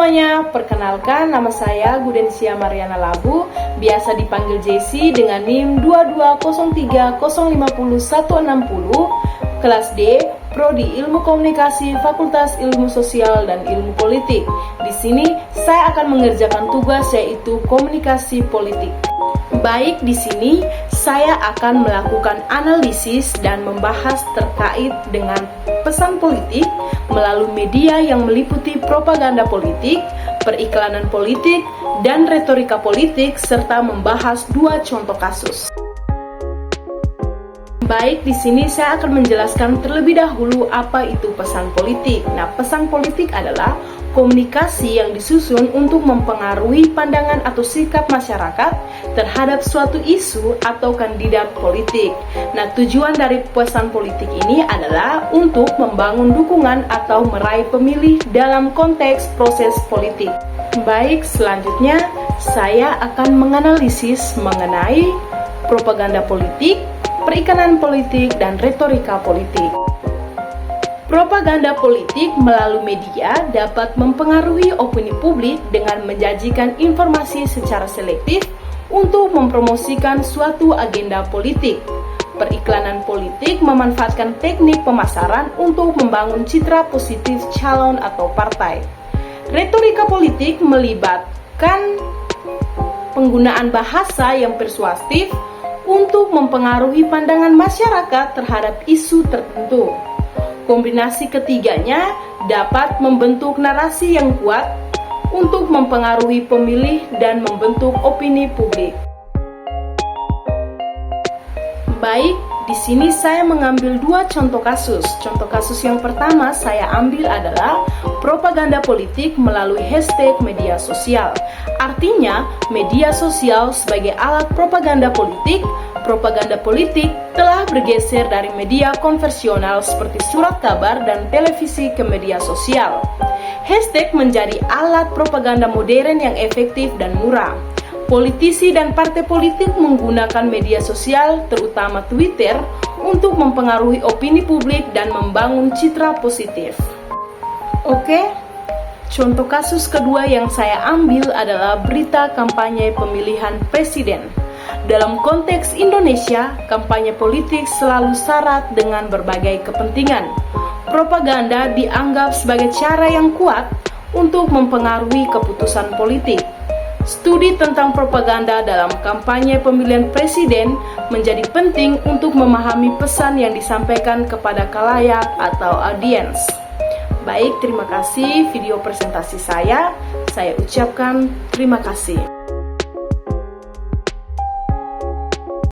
semuanya, perkenalkan nama saya Gudensia Mariana Labu, biasa dipanggil Jessie dengan NIM 2203050160, kelas D, Prodi Ilmu Komunikasi, Fakultas Ilmu Sosial dan Ilmu Politik. Di sini saya akan mengerjakan tugas yaitu komunikasi politik. Baik, di sini saya akan melakukan analisis dan membahas terkait dengan pesan politik melalui media yang meliputi propaganda politik, periklanan politik, dan retorika politik, serta membahas 2 contoh kasus. Baik, di sini saya akan menjelaskan terlebih dahulu apa itu pesan politik. Nah, pesan politik adalah komunikasi yang disusun untuk mempengaruhi pandangan atau sikap masyarakat terhadap suatu isu atau kandidat politik. Nah, tujuan dari pesan politik ini adalah untuk membangun dukungan atau meraih pemilih dalam konteks proses politik. Baik, selanjutnya saya akan menganalisis mengenai propaganda politik, periklanan politik, dan retorika politik. Propaganda politik melalui media dapat mempengaruhi opini publik dengan menjanjikan informasi secara selektif untuk mempromosikan suatu agenda politik. Periklanan politik memanfaatkan teknik pemasaran untuk membangun citra positif calon atau partai. Retorika politik melibatkan penggunaan bahasa yang persuasif untuk mempengaruhi pandangan masyarakat terhadap isu tertentu. Kombinasi ketiganya dapat membentuk narasi yang kuat untuk mempengaruhi pemilih dan membentuk opini publik. Baik, di sini saya mengambil 2 contoh kasus. Contoh kasus yang pertama saya ambil adalah propaganda politik melalui hashtag media sosial. Artinya, media sosial sebagai alat propaganda politik telah bergeser dari media konvensional seperti surat kabar dan televisi ke media sosial. Hashtag menjadi alat propaganda modern yang efektif dan murah. Politisi dan partai politik menggunakan media sosial, terutama Twitter, untuk mempengaruhi opini publik dan membangun citra positif. Oke, contoh kasus kedua yang saya ambil adalah berita kampanye pemilihan presiden. Dalam konteks Indonesia, kampanye politik selalu syarat dengan berbagai kepentingan. Propaganda dianggap sebagai cara yang kuat untuk mempengaruhi keputusan politik. Studi tentang propaganda dalam kampanye pemilihan presiden menjadi penting untuk memahami pesan yang disampaikan kepada khalayak atau audiens. Baik, terima kasih video presentasi saya ucapkan terima kasih.